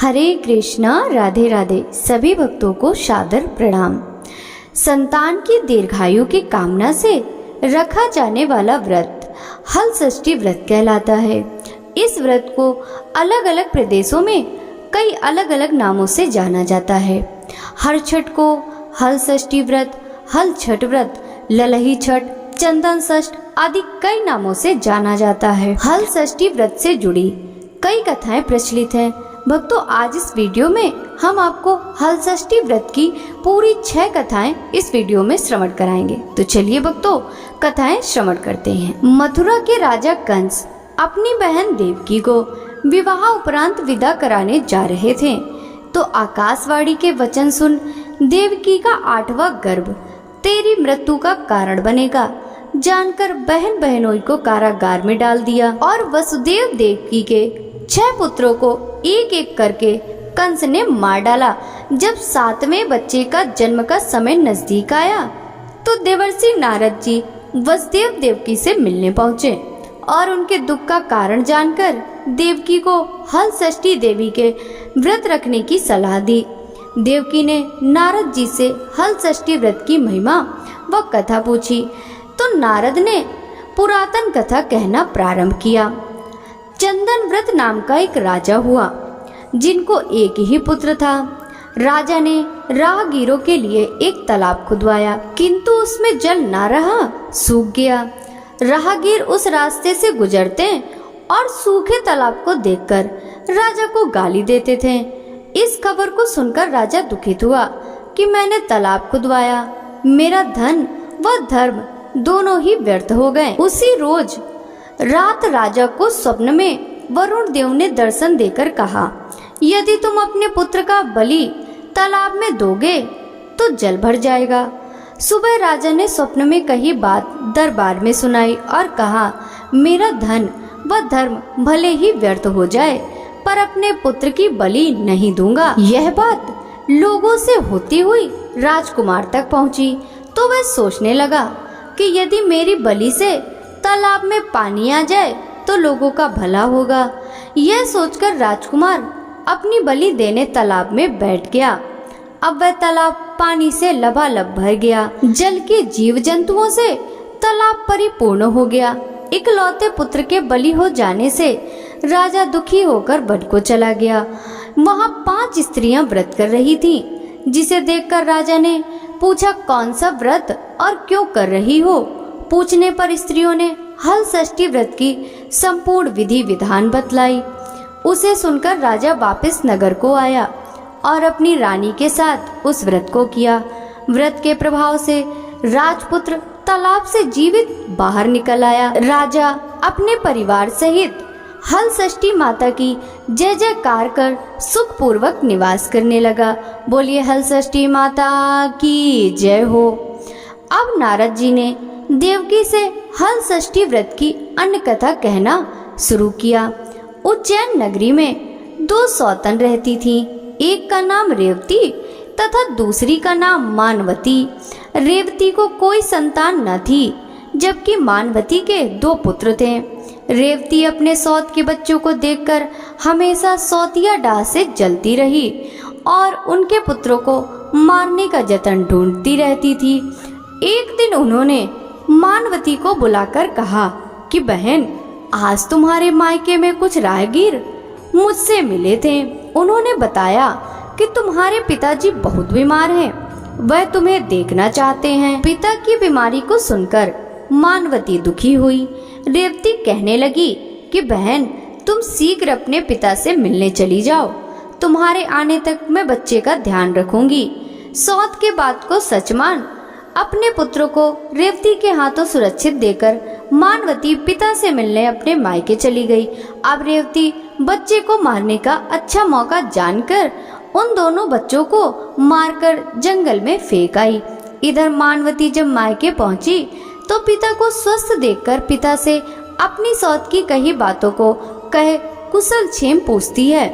हरे कृष्णा, राधे राधे। सभी भक्तों को सादर प्रणाम। संतान की दीर्घायु की कामना से रखा जाने वाला व्रत हल षष्ठी व्रत कहलाता है। इस व्रत को अलग अलग प्रदेशों में कई अलग अलग नामों से जाना जाता है। हर छठ को हल षष्ठी व्रत, हल छठ व्रत, ललही छठ, चंदन षष्ठ आदि कई नामों से जाना जाता है। हल षष्ठी व्रत से जुड़ी कई कथाएं प्रचलित हैं। भक्तों, आज इस वीडियो में हम आपको हल षष्ठी व्रत की पूरी 6 कथाएं इस वीडियो में श्रवण कराएंगे। तो चलिए भक्तों, कथाएं श्रवण करते हैं। मथुरा के राजा कंस अपनी बहन देवकी को विवाह उपरांत विदा कराने जा रहे थे, तो आकाशवाणी के वचन सुन देवकी का 8वां गर्भ तेरी मृत्यु का कारण बनेगा जानकर बहन बहनोई को कारागार में डाल दिया और वसुदेव देवकी के 6 पुत्रों को एक एक करके कंस ने मार डाला। जब 7वें बच्चे का जन्म का समय नजदीक आया तो देवर्षि नारद जी वसुदेव देवकी से मिलने पहुँचे और उनके दुख का कारण जानकर देवकी को हल षष्ठी देवी के व्रत रखने की सलाह दी। देवकी ने नारद जी से हल षष्ठी व्रत की महिमा व कथा पूछी तो नारद ने पुरातन कथा कहना प्रारंभ किया। चंदन व्रत नाम का एक राजा हुआ जिनको एक ही पुत्र था। राजा ने राहगीरों के लिए एक तालाब खुदवाया, किंतु उसमें जल ना रहा, सूख गया। राहगीर उस रास्ते से गुजरते और सूखे तालाब को देखकर राजा को गाली देते थे। इस खबर को सुनकर राजा दुखित हुआ कि मैंने तालाब खुदवाया, मेरा धन व धर्म दोनों ही व्यर्थ हो गए। उसी रोज रात राजा को स्वप्न में वरुण देव ने दर्शन देकर कहा, यदि तुम अपने पुत्र का बलि तालाब में दोगे तो जल भर जाएगा। सुबह राजा ने स्वप्न में कही बात दरबार में सुनाई और कहा, मेरा धन व धर्म भले ही व्यर्थ हो जाए पर अपने पुत्र की बलि नहीं दूंगा। यह बात लोगों से होती हुई राजकुमार तक पहुंची तो वह सोचने लगा कि यदि मेरी बलि से तालाब में पानी आ जाए तो लोगों का भला होगा। यह सोचकर राजकुमार अपनी बलि देने तालाब में बैठ गया। अब वह तालाब पानी से लबालब भर गया। जल के जीव जंतुओं से तालाब परिपूर्ण हो गया। इकलौते पुत्र के बलि हो जाने से राजा दुखी होकर वन को चला गया। वहाँ 5 स्त्रियां व्रत कर रही थीं, जिसे देखकर राजा ने पूछा, कौन सा व्रत और क्यों कर रही हो? पूछने पर स्त्रियों ने हल षष्ठी व्रत की संपूर्ण विधि विधान बतलाई। उसे सुनकर राजा वापस नगर को आया और अपनी रानी के साथ उस व्रत को किया। व्रत के प्रभाव से राजपुत्र तालाब से जीवित बाहर निकल आया। राजा अपने परिवार सहित हल षष्ठी माता की जय जयकार कर सुख पूर्वक निवास करने लगा। बोलिए हल षष्ठी माता की जय हो। अब नारद जी ने देवकी से हल षष्ठी व्रत की अन्य कथा कहना शुरू किया। उज्जैन नगरी में 2 सौतन रहती थीं। एक का नाम रेवती तथा दूसरी का नाम मानवती। रेवती को कोई संतान न थी, जबकि मानवती के 2 पुत्र थे। रेवती अपने सौत के बच्चों को देखकर हमेशा सौतिया डाह से जलती रही और उनके पुत्रों को मारने का जतन ढूंढती रहती थी। एक दिन उन्होंने मानवती को बुलाकर कहा कि बहन, आज तुम्हारे मायके में कुछ राहगीर मुझसे मिले थे। उन्होंने बताया कि तुम्हारे पिताजी बहुत बीमार हैं, वह तुम्हें देखना चाहते हैं। पिता की बीमारी को सुनकर मानवती दुखी हुई। रेवती कहने लगी कि बहन, तुम शीघ्र अपने पिता से मिलने चली जाओ, तुम्हारे आने तक मैं बच्चे का ध्यान रखूंगी। सौत के बात को सच मान अपने पुत्रों को रेवती के हाथों सुरक्षित देकर मानवती पिता से मिलने अपने मायके चली गई। अब रेवती बच्चे को मारने का अच्छा मौका जानकर उन दोनों बच्चों को मारकर जंगल में फेंक आई। इधर मानवती जब मायके पहुंची तो पिता को स्वस्थ देखकर पिता से अपनी सौत की कही बातों को कहे कुशल क्षेम पूछती है।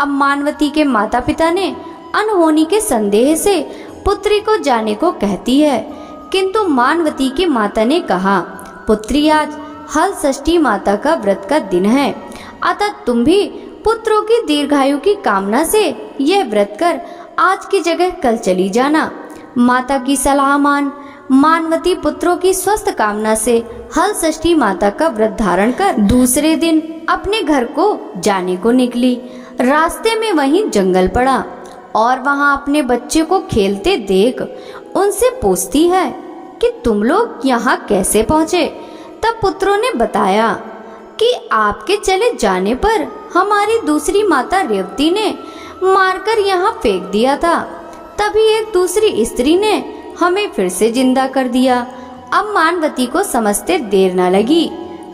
अब मानवती के माता पिता ने अनहोनी के संदेह से पुत्री को जाने को कहती है, किंतु मानवती की माता ने कहा, पुत्री, आज हल षष्ठी माता का व्रत का दिन है, अतः तुम भी पुत्रों की दीर्घायु की कामना से यह व्रत कर आज की जगह कल चली जाना। माता की सलाह मान मानवती पुत्रों की स्वस्थ कामना से हल षष्ठी माता का व्रत धारण कर दूसरे दिन अपने घर को जाने को निकली। रास्ते में वहीं जंगल पड़ा और वहां अपने बच्चे को खेलते देख उनसे पूछती है कि तुम लोग यहाँ कैसे पहुँचे। तब पुत्रों ने बताया कि आपके चले जाने पर हमारी दूसरी माता रेवती ने मारकर यहाँ फेंक दिया था, तभी एक दूसरी स्त्री ने हमें फिर से जिंदा कर दिया। अब मानवती को समझते देर न लगी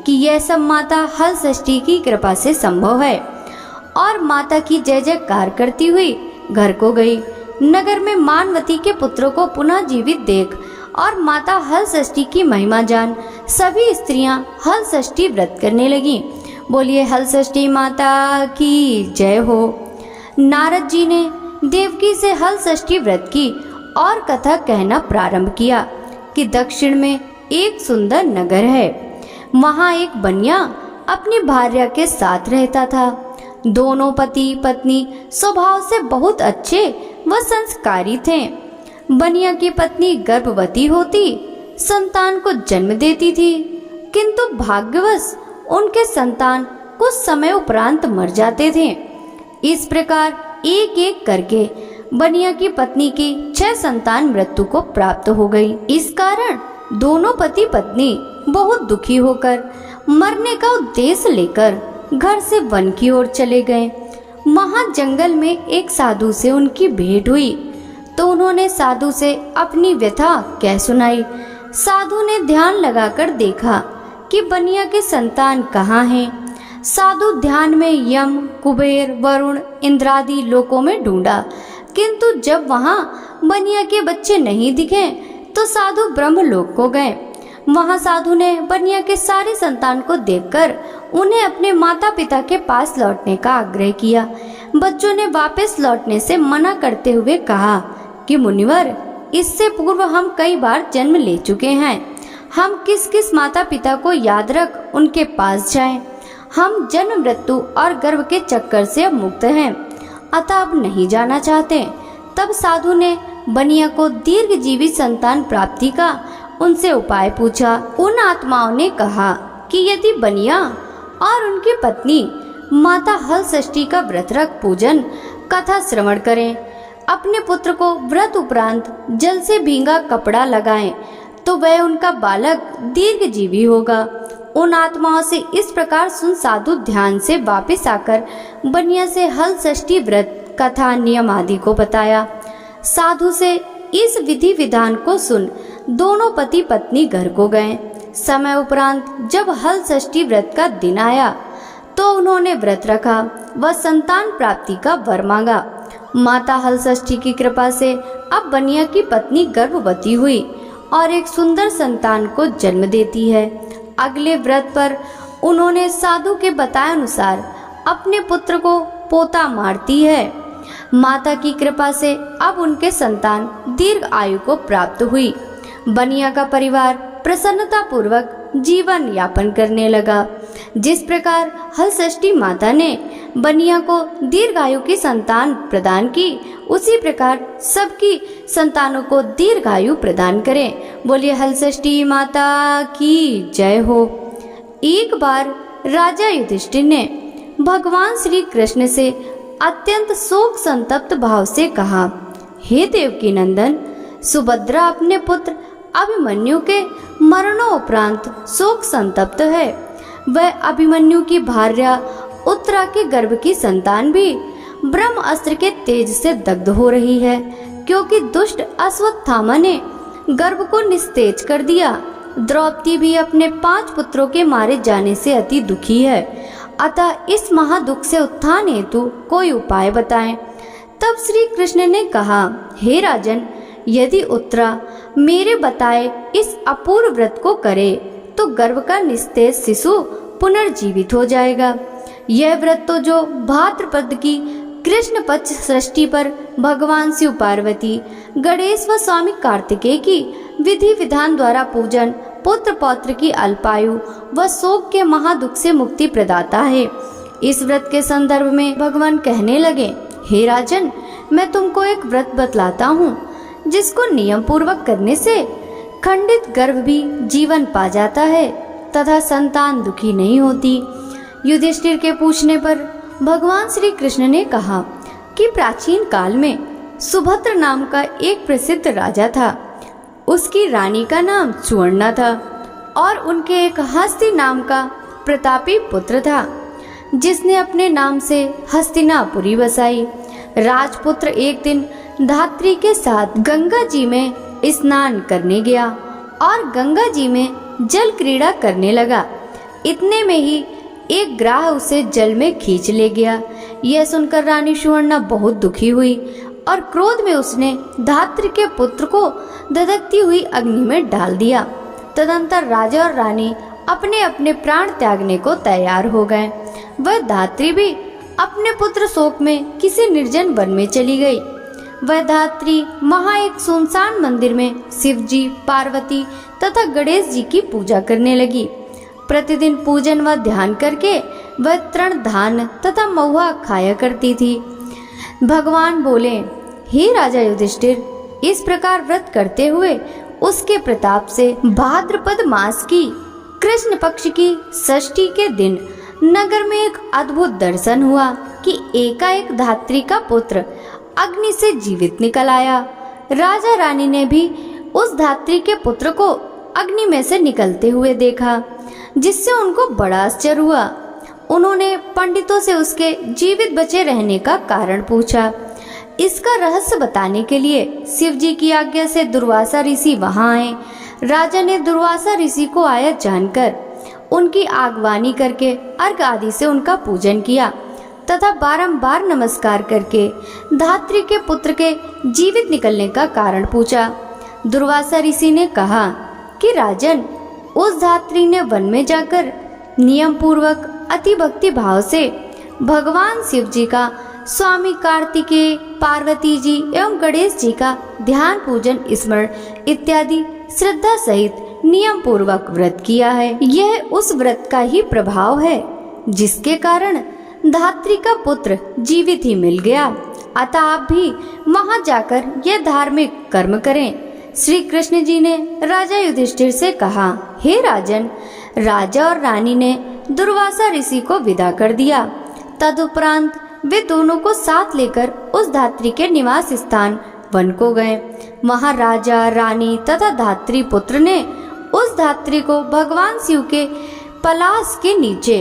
कि यह सब माता हल षष्ठी की कृपा से संभव है और माता की जय जयकार करती हुई घर को गई। नगर में मानवती के पुत्रों को पुनः जीवित देख और माता हल षष्ठी की महिमा जान सभी स्त्रियां हल षष्ठी व्रत करने लगीं। बोलिए हल षष्ठी माता की जय हो। नारद जी ने देवकी से हल षष्ठी व्रत की और कथा कहना प्रारंभ किया कि दक्षिण में एक सुंदर नगर है। वहाँ एक बनिया अपनी भार्या के साथ रहता था। दोनों पति पत्नी स्वभाव से बहुत अच्छे व संस्कारी थे। बनिया की पत्नी गर्भवती होती संतान को जन्म देती थी, किंतु भाग्यवश उनके संतान कुछ समय उपरांत मर जाते थे। इस प्रकार एक एक करके बनिया की पत्नी की 6 संतान मृत्यु को प्राप्त हो गई। इस कारण दोनों पति पत्नी बहुत दुखी होकर मरने का उद्देश्य लेकर घर से वन की ओर चले गए। वहां जंगल में एक साधु से उनकी भेंट हुई तो उन्होंने साधु से अपनी व्यथा कह सुनाई। साधु ने ध्यान लगाकर देखा कि बनिया के संतान कहाँ हैं। साधु ध्यान में यम, कुबेर, वरुण, इंद्रादि लोकों में ढूंढा, किंतु जब वहां बनिया के बच्चे नहीं दिखे तो साधु ब्रह्मलोक को गए। वहां साधु ने बनिया के सारे संतान को देखकर उन्हें अपने माता पिता के पास लौटने का आग्रह किया। बच्चों ने वापस लौटने से मना करते हुए कहा कि मुनिवर, इससे पूर्व हम कई बार जन्म ले चुके हैं। हम किस किस माता पिता को याद रख उनके पास जाएं। हम जन्म मृत्यु और गर्भ के चक्कर से अब मुक्त हैं, अतः अब नहीं जाना चाहते। तब साधु ने बनिया को दीर्घजीवी संतान प्राप्ति का उनसे उपाय पूछा। उन आत्माओं ने कहा कि यदि बनिया और उनकी पत्नी माता हल षष्ठी का व्रत रख पूजन कथा श्रवण करें, अपने पुत्र को व्रत उपरांत जल से भींगा कपड़ा लगाएं, तो वह उनका बालक दीर्घजीवी होगा। उन आत्माओं से इस प्रकार सुन साधु ध्यान से वापस आकर बनिया से हल षष्ठी व्रत कथा नियम आदि को बताया। साधु से इस विधि विधान को सुन दोनों पति पत्नी घर को गए। समय उपरांत जब हल षष्ठी व्रत का दिन आया तो उन्होंने व्रत रखा व संतान प्राप्ति का वर मांगा। माता हल षष्ठी की कृपा से अब बनिया की पत्नी गर्भवती हुई और एक सुंदर संतान को जन्म देती है। अगले व्रत पर उन्होंने साधु के बताए अनुसार अपने पुत्र को पोता मारती है। माता की कृपा से अब उनके संतान दीर्घ आयु को प्राप्त हुई। बनिया का परिवार प्रसन्नता पूर्वक जीवन यापन करने लगा। जिस प्रकार हल षष्ठी माता ने बनिया को दीर्घायु की संतान प्रदान की, उसी प्रकार सबकी संतानों को दीर्घायु प्रदान करें। बोलिए हल षष्ठी माता की जय हो। एक बार राजा युधिष्ठिर ने भगवान श्री कृष्ण से अत्यंत शोक संतप्त भाव से कहा, हे देवकी नंदन, सुभद्रा अपने पुत्र अभिमन्यु के मरणोपरांत शोक संतप्त है। वह अभिमन्यु की भार्या उत्तरा के गर्भ की संतान भी ब्रह्म अस्त्र के तेज से दग्ध हो रही है, क्योंकि दुष्ट अश्वत्थामा ने गर्भ को निस्तेज कर दिया। द्रौपदी भी अपने 5 पुत्रों के मारे जाने से अति दुखी है, अतः इस महादुख से उत्थान हेतु कोई उपाय बताएं। तब श्री कृष्ण ने कहा, हे राजन, यदि उत्तरा मेरे बताए इस अपूर्व व्रत को करे तो गर्भ का निस्तेज शिशु पुनर्जीवित हो जाएगा। यह व्रत तो जो भाद्रपद की कृष्ण पक्ष षष्ठी पर भगवान शिव पार्वती, गणेश व स्वामी कार्तिकेय की विधि विधान द्वारा पूजन पुत्र पौत्र की अल्पायु व शोक के महादुख से मुक्ति प्रदाता है, इस व्रत के संदर्भ में भगवान कहने लगे, हे राजन, मैं तुमको एक व्रत बतलाता हूँ जिसको नियम पूर्वक करने से खंडित गर्भ भी जीवन पा जाता है तथा संतान दुखी नहीं होती। युधिष्ठिर के पूछने पर भगवान श्री कृष्ण ने कहा कि प्राचीन काल में सुभद्र नाम का एक प्रसिद्ध राजा था। उसकी रानी का नाम सुवर्णा था और उनके एक हस्ती नाम का प्रतापी पुत्र था जिसने अपने नाम से हस्तिनापुरी बसाई। राजपुत्र एक दिन धात्री के साथ गंगा जी में स्नान करने गया और गंगा जी में जल क्रीड़ा करने लगा। इतने में ही एक ग्राह उसे जल में खींच ले गया। यह सुनकर रानी सुवर्णा बहुत दुखी हुई और क्रोध में उसने धात्री के पुत्र को धधकती हुई अग्नि में डाल दिया। तदंतर राजा और रानी अपने अपने प्राण त्यागने को तैयार हो गए। वह धात्री भी अपने पुत्र शोक में किसी निर्जन वन में चली गई। वह धात्री वहां एक सुनसान मंदिर में शिव जी, पार्वती तथा गणेश जी की पूजा करने लगी। प्रतिदिन पूजन व ध्यान करके वह तृण धान तथा महुआ खाया करती थी। भगवान बोले, हे राजा युधिष्ठिर, इस प्रकार व्रत करते हुए उसके प्रताप से भाद्रपद मास की कृष्ण पक्ष की षष्ठी के दिन नगर में एक अद्भुत दर्शन हुआ कि एकाएक धात्री का पुत्र अग्नि से जीवित निकल आया। राजा रानी ने भी उस धात्री के पुत्र को अग्नि में से निकलते हुए देखा, जिससे उनको बड़ा आश्चर्य हुआ। उन्होंने पंडितों से उसके जीवित बचे रहने का कारण पूछा। इसका रहस्य बताने के लिए शिव जी की आज्ञा से दुर्वासा ऋषि वहां आए। राजा ने दुर्वासा ऋषि को आया जानकर उनकी आगवानी करके अर्घ आदि से उनका पूजन किया तथा बारंबार नमस्कार करके धात्री के पुत्र के जीवित निकलने का कारण पूछा। दुर्वासा ऋषि ने कहा कि राजन, उस धात्री ने वन में जाकर नियम पूर्वक अति भक्ति भाव से भगवान शिव जी का, स्वामी कार्तिकेय, पार्वती जी एवं गणेश जी का ध्यान, पूजन, स्मरण इत्यादि श्रद्धा सहित नियम पूर्वक व्रत किया है। यह उस व्रत का ही प्रभाव है जिसके कारण धात्री का पुत्र जीवित ही मिल गया। अतः आप भी वहां जाकर यह धार्मिक कर्म करें। श्री कृष्ण जी ने राजा युधिष्ठिर से कहा, हे राजन, राजा और रानी ने दुर्वासा ऋषि को विदा कर दिया। तदुपरांत वे दोनों को साथ लेकर उस धात्री के निवास स्थान वन को गए। वहां राजा, रानी तथा धात्री पुत्र ने उस धात्री को भगवान शिव के पलाश के नीचे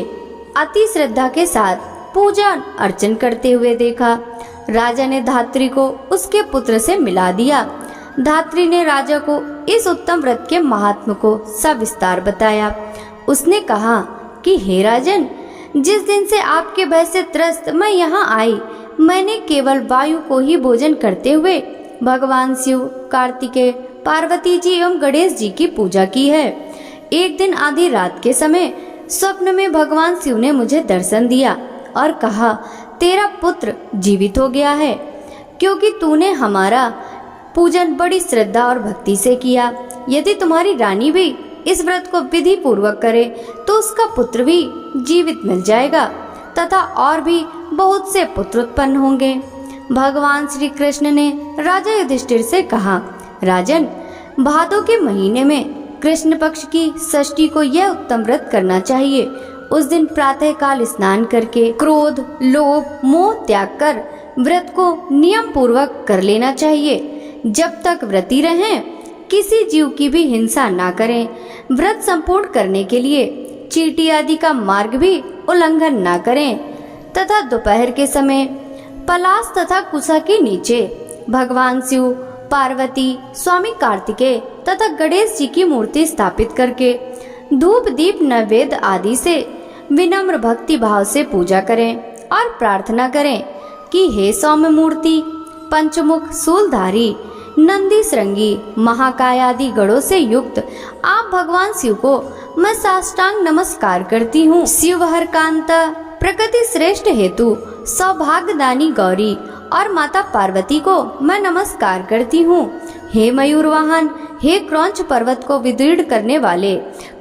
अति श्रद्धा के साथ पूजा अर्चन करते हुए देखा। राजा ने धात्री को उसके पुत्र से मिला दिया। धात्री ने राजा को इस उत्तम व्रत के महात्म को सविस्तार बताया। उसने कहा कि हे राजन, जिस दिन से आपके भय से त्रस्त मैं यहाँ आई, मैंने केवल वायु को ही भोजन करते हुए भगवान शिव, कार्तिकेय, पार्वती जी एवं गणेश जी की पूजा की है। एक दिन आधी रात के समय स्वप्न में भगवान शिव ने मुझे दर्शन दिया और कहा, तेरा पुत्र जीवित हो गया है, क्योंकि तूने हमारा पूजन बड़ी श्रद्धा और भक्ति से किया। यदि तुम्हारी रानी भी इस व्रत को विधि पूर्वक करे तो उसका पुत्र भी जीवित मिल जाएगा तथा और भी बहुत से पुत्र उत्पन्न होंगे। भगवान श्री कृष्ण ने राजा युधिष्ठिर से कहा, राजन, भादों के महीने में कृष्ण पक्ष की षष्ठी को यह उत्तम व्रत करना चाहिए। उस दिन प्रातः काल स्नान करके क्रोध, लोभ, मोह त्याग कर व्रत को नियम पूर्वक कर लेना चाहिए। जब तक व्रती रहें, किसी जीव की भी हिंसा ना करें। व्रत संपूर्ण करने के लिए चींटी आदि का मार्ग भी उल्लंघन ना करें तथा दोपहर के समय पलाश तथा कुसा के नीचे भगवान शिव, पार्वती, स्वामी कार्तिकेय तथा गणेश जी की मूर्ति स्थापित करके धूप, दीप, नैवेद्य आदि से विनम्र भक्ति भाव से पूजा करें और प्रार्थना करें कि हे सौम्य मूर्ति, पंचमुख, शूलधारी, नंदी श्रृंगी, महाकाय आदि गणों से युक्त आप भगवान शिव को मैं साष्टांग नमस्कार करती हूँ। शिव हर कांता, प्रकृति श्रेष्ठ हेतु, सौभाग्यदानी गौरी और माता पार्वती को मैं नमस्कार करती हूँ। हे मयूर वाहन, हे क्रौंच पर्वत को विदीर्ण करने वाले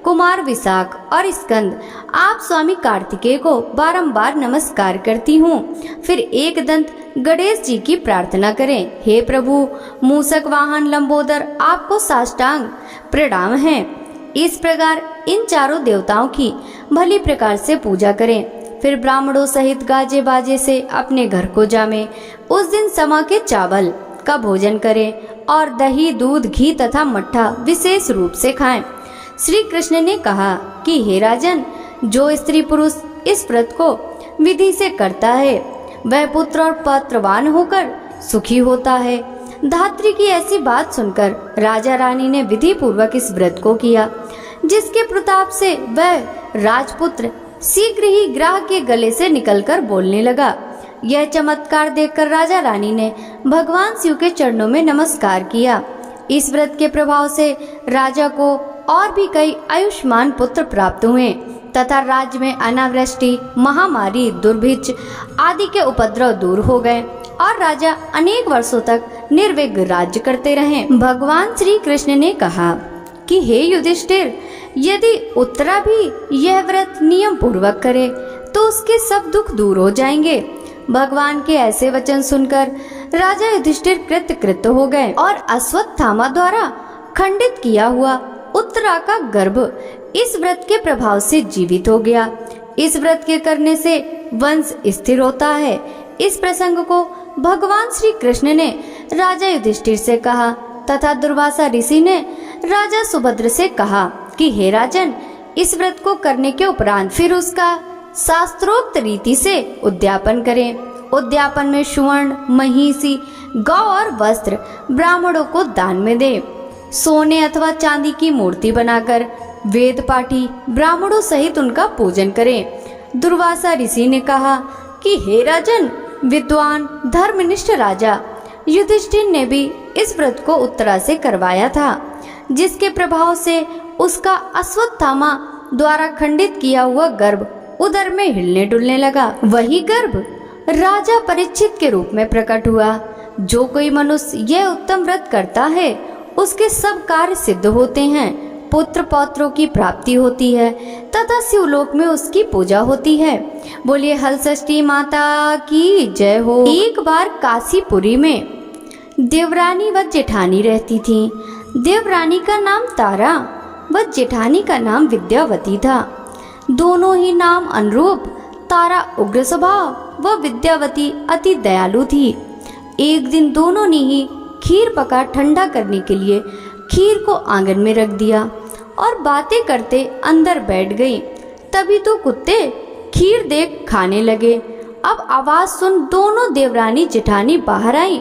कुमार विशाख और स्कंद, आप स्वामी कार्तिकेय को बारंबार नमस्कार करती हूँ। फिर एक दंत गणेश जी की प्रार्थना करें। हे प्रभु मूषक वाहन लंबोदर, आपको साष्टांग प्रणाम है। इस प्रकार इन चारों देवताओं की भली प्रकार से पूजा करें। फिर ब्राह्मणों सहित गाजे बाजे से अपने घर को जामें। उस दिन समा के चावल का भोजन करें और दही, दूध, घी तथा मट्ठा विशेष रूप से खाएं। श्री कृष्ण ने कहा कि हे राजन, जो स्त्री पुरुष इस व्रत को विधि से करता है वह पुत्र और पौत्रवान होकर सुखी होता है। धात्री की ऐसी बात सुनकर राजा रानी ने विधि पूर्वक इस व्रत को किया, जिसके प्रताप से वह राजपुत्र शीघ्र ही ग्राह के गले से निकलकर बोलने लगा। यह चमत्कार देखकर राजा रानी ने भगवान शिव के चरणों में नमस्कार किया। इस व्रत के प्रभाव से राजा को और भी कई आयुष्मान पुत्र प्राप्त हुए तथा राज्य में अनावृष्टि, महामारी, दुर्भिक्ष आदि के उपद्रव दूर हो गए और राजा अनेक वर्षों तक निर्विघ्न राज्य करते रहे। भगवान श्री कृष्ण ने कहा कि हे युधिष्ठिर, यदि उत्तरा भी यह व्रत नियम पूर्वक करे तो उसके सब दुख दूर हो जाएंगे। भगवान के ऐसे वचन सुनकर राजा युधिष्ठिर कृतकृत हो गए और अश्वत्थामा द्वारा खंडित किया हुआ उत्तरा का गर्भ इस व्रत के प्रभाव से जीवित हो गया। इस व्रत के करने से वंश स्थिर होता है। इस प्रसंग को भगवान श्री कृष्ण ने राजा युधिष्ठिर से कहा तथा दुर्वासा ऋषि ने राजा सुभद्र से कहा कि हे राजन, इस व्रत को करने के उपरांत फिर उसका शास्त्रोक्त रीति से उद्यापन करें। उद्यापन में सुवर्ण, महिषी, गौ और वस्त्र ब्राह्मणों को दान में दें। सोने अथवा चांदी की मूर्ति बनाकर वेद पाठी ब्राह्मणों सहित उनका पूजन करें। दुर्वासा ऋषि ने कहा कि हे राजन, विद्वान धर्मनिष्ठ राजा युधिष्ठिर ने भी इस व्रत को उत्तरा से करवाया था, जिसके प्रभाव से उसका अश्वत्थामा द्वारा खंडित किया हुआ गर्भ उदर में हिलने डुलने लगा। वही गर्भ राजा परीक्षित के रूप में प्रकट हुआ। जो कोई मनुष्य यह उत्तम व्रत करता है उसके सब कार्य सिद्ध होते हैं, पुत्र पौत्रों की प्राप्ति होती है तथा शिवलोक में उसकी पूजा होती है। बोलिए हलषष्ठी माता की जय हो। एक बार काशीपुरी में देवरानी व जेठानी रहती थी। देवरानी का नाम तारा व जेठानी का नाम विद्यावती था। दोनों ही नाम अनुरूप तारा उग्र स्वभाव व विद्यावती अति दयालु थी। एक दिन दोनों ने ही खीर पका ठंडा करने के लिए खीर को आंगन में रख दिया और बातें करते अंदर बैठ गई। तभी तो कुत्ते खीर देख खाने लगे। अब आवाज सुन दोनों देवरानी जेठानी बाहर आई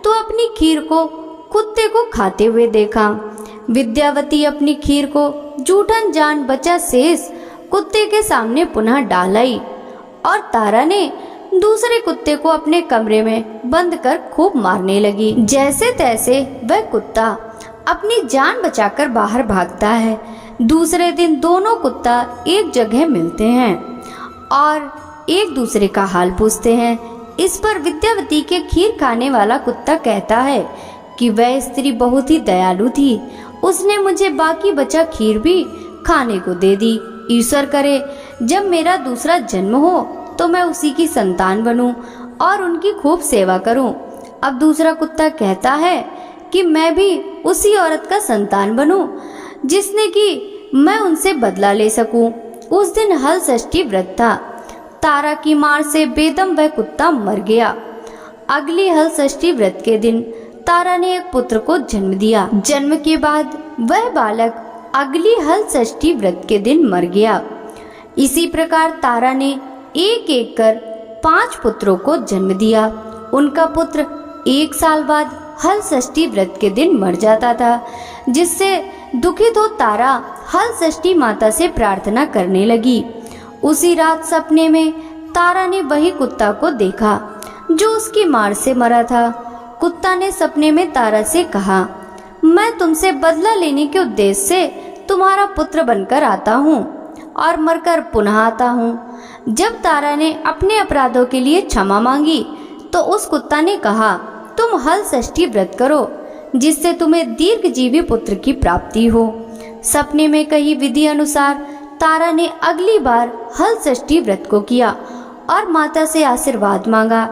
तो अपनी खीर को कुत्ते को खाते हुए देखा। विद्यावती अपनी खीर को जूठन जान बचा शेष कुत्ते के सामने पुनः डाल आई और तारा ने दूसरे कुत्ते को अपने कमरे में बंद कर खूब मारने लगी। जैसे तैसे वह कुत्ता अपनी जान बचाकर बाहर भागता है। दूसरे दिन दोनों कुत्ता एक जगह मिलते हैं और एक दूसरे का हाल पूछते हैं। इस पर विद्यावती के खीर खाने वाला कुत्ता कहता है कि वह स्त्री बहुत ही दयालु थी, उसने मुझे बाकी बचा खीर भी खाने को दे दी। ईश्वर करे जब मेरा दूसरा जन्म हो तो मैं उसी की संतान बनूं और उनकी खूब सेवा करूं। अब दूसरा कुत्ता कहता है कि मैं भी उसी औरत का संतान बनूं जिसने कि मैं उनसे बदला ले सकूं। उस दिन हलषष्ठी व्रत था। तारा की मार से बेदम वह कुत्ता मर गया। अगली हलषष्ठी व्रत के दिन तारा ने एक पुत्र को जन्म दिया। जन्म के बाद वह बालक अगली हलषष्ठी व्रत के दिन मर गया। इसी प्रकार तारा ने एक एक कर 5 पुत्रों को जन्म दिया। उनका पुत्र 1 साल बाद हलषष्ठी व्रत के दिन मर जाता था, जिससे दुखित हो तारा हलषष्ठी माता से प्रार्थना करने लगी। उसी रात सपने में तारा ने वही कुत्ता को देखा जो उसकी मार से मरा था। कुत्ता ने सपने में तारा से कहा, मैं तुमसे बदला लेने के उद्देश्य से तुम्हारा पुत्र बनकर आता हूँ और मरकर पुनः आता हूँ। जब तारा ने अपने अपराधों के लिए क्षमा मांगी तो उस कुत्ता ने कहा, तुम हलषष्ठी व्रत करो, जिससे तुम्हें दीर्घजीवी पुत्र की प्राप्ति हो। सपने में कही विधि अनुसार तारा ने अगली बार हल षष्ठी व्रत को किया और माता से आशीर्वाद मांगा।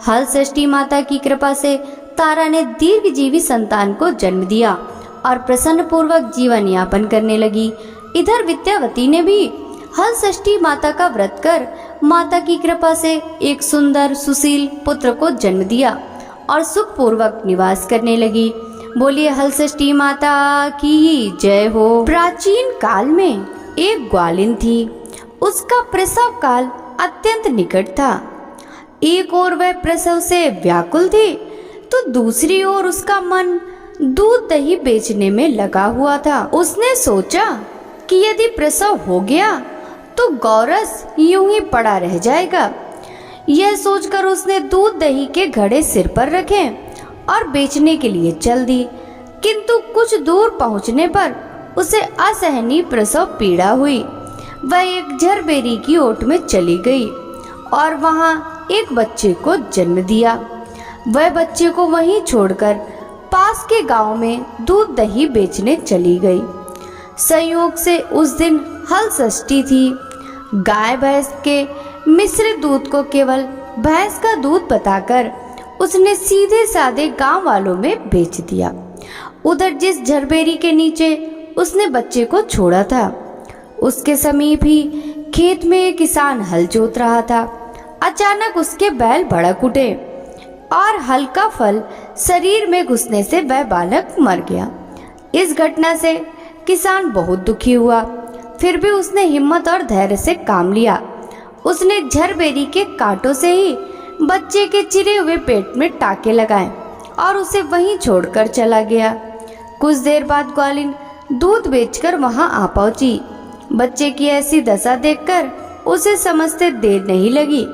हल षष्ठी माता की कृपा से तारा ने दीर्घजीवी संतान को जन्म दिया और प्रसन्न पूर्वक जीवन यापन करने लगी। इधर विद्यावती ने भी हल षष्ठी माता का व्रत कर माता की कृपा से एक सुंदर सुशील पुत्र को जन्म दिया और सुख पूर्वक निवास करने लगी। बोलिए हल षष्ठी माता की जय हो। प्राचीन काल में एक ग्वालिन थी। उसका प्रसव काल अत्यंत निकट था। एक ओर वह प्रसव से व्याकुल थी तो दूसरी ओर उसका मन दूध दही बेचने में लगा हुआ था। उसने सोचा कि यदि प्रसव हो गया तो गौरस यूं ही पड़ा रह जाएगा। यह सोचकर उसने दूध दही के घड़े सिर पर रखे और बेचने के लिए चल दी। किंतु कुछ दूर पहुंचने पर उसे असहनीय प्रसव पीड़ा हुई। वह एक झरबेरी की ओट में चली गई और वहां एक बच्चे को जन्म दिया। वह बच्चे को वहीं छोड़कर पास के गांव में दूध दही बेचने चली गई। संयोग से उस दिन हल षष्ठी थी। गाय भैंस के मिश्रित दूध को केवल भैंस का दूध बताकर उसने सीधे साधे गांव वालों में बेच दिया। उधर जिस झरबेरी के नीचे उसने बच्चे को छोड़ा था उसके समीप ही खेत में एक किसान हल जोत रहा था। अचानक उसके बैल भड़क उठे और हल का फल शरीर में घुसने से वह बालक मर गया। इस घटना से किसान बहुत दुखी हुआ। फिर भी उसने हिम्मत और धैर्य से काम लिया। उसने झरबेरी के कांटों से ही बच्चे के चिरे हुए पेट में टाके लगाए और उसे वहीं छोड़कर चला गया। कुछ देर बाद ग्वालिन दूध बेचकर वहां आ पहुंची। बच्चे की ऐसी दशा देखकर उसे समझते देर नहीं लगी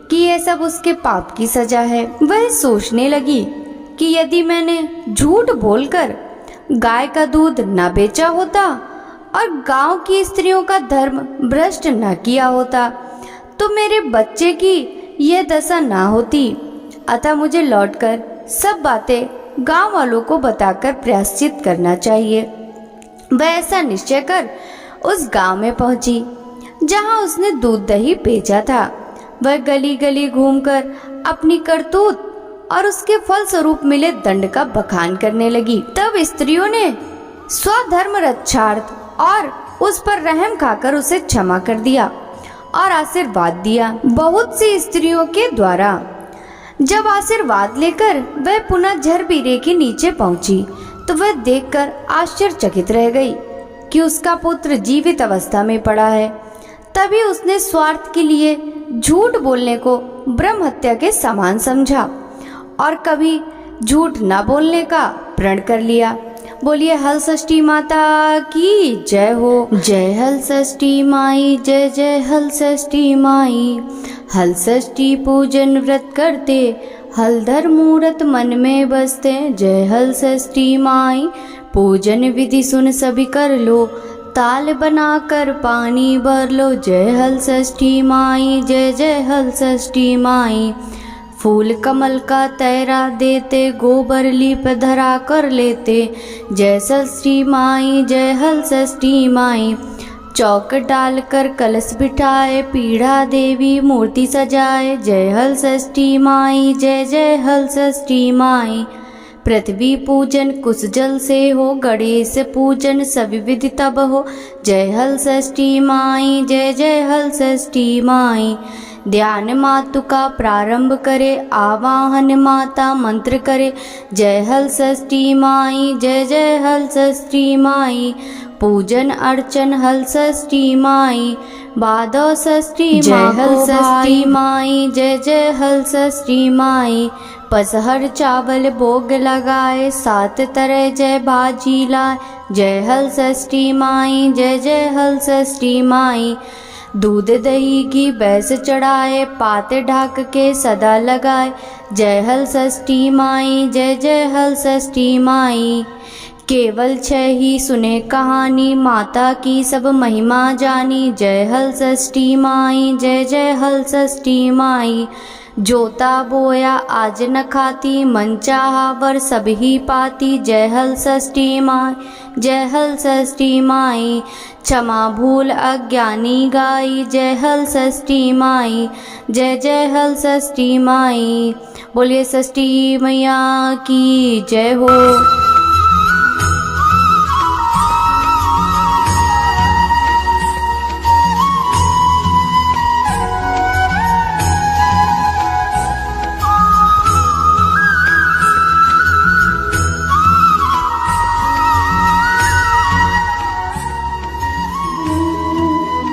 कि यह सब उसके पाप की सजा है। वह सोचने लगी कि यदि मैंने झूठ बोलकर गाय का दूध न बेचा होता और गांव की स्त्रियों का धर्म भ्रष्ट न किया होता तो मेरे बच्चे की यह दशा ना होती। अतः मुझे लौटकर सब बातें गांव वालों को बताकर प्रायश्चित करना चाहिए। वह ऐसा निश्चय कर उस गांव में पहुंची जहां उसने दूध दही बेचा था। वह गली गली घूमकर अपनी करतूत और उसके फल स्वरूप मिले दंड का बखान करने लगी। तब स्त्रियों ने स्वधर्म रक्षार्थ और उस पर रहम खाकर उसे क्षमा कर दिया और आशीर्वाद दिया। बहुत सी स्त्रियों के द्वारा जब आशीर्वाद लेकर वह पुनः झरबीरे के नीचे पहुंची तो वह देखकर आश्चर्यचकित रह गई कि उसका पुत्र जीवित अवस्था में पड़ा है। तभी उसने स्वार्थ के लिए झूठ बोलने को ब्रह्म हत्या के समान समझा और कभी झूठ न बोलने का प्रण कर लिया। बोलिए हल षष्ठी माता की जय हो। जय हल षष्ठी माई, जय जय हल षष्ठी माई। हल षष्ठी पूजन व्रत करते, हलधर मूरत मन में बसते। जय हल षष्ठी माई, पूजन विधि सुन सभी कर लो, ताल बना कर पानी भर लो। जय हल षष्ठी माई, जय जय हल षष्ठी माई। फूल कमल का तैरा देते, गोबर लीप धरा कर लेते। जय षष्ठी माई, जय हल षष्ठी माई। चौक डाल कर कलश बिठाए, पीढ़ा देवी मूर्ति सजाए। जय हल षष्ठी माई, जय जय हल षष्ठी माई। पृथ्वी पूजन कुश जल से हो, गणेश पूजन सभी विधि तब हो। जय हल षष्ठी माई, जय जय हल षष्ठी माई। ध्यान मातु का प्रारंभ करे, आवाहन माता मंत्र करे। जय हल षष्ठी माई, जय जय हल षष्ठी माई। पूजन अर्चन हल षष्ठी माई, भादव षष्ठी जय हल षष्ठी माई, जय जय हल षष्ठी माई। पसहर चावल भोग लगाए, सात तरह जय भाजी लाए। जय हल षष्ठी माई, जय जय हल षष्ठी माई। दूध दही की भैंस चढ़ाए, पाते ढाक के सदा लगाए। जय हल षष्ठी माई, जय जय हल षष्ठी माई। केवल छह ही सुने कहानी, माता की सब महिमा जानी। जय हल षष्ठी माई, जय जय हल षष्ठी माई। जोता बोया आज न खाती, मन चाहा वर सब ही पाती। जय हल षष्ठी माई, जय हल षष्ठी माई, क्षमा भूल अज्ञानी गाई। जय हल षष्ठी माई, जय जय हल षष्ठी माई। बोलिए षष्ठी मैया की जय हो।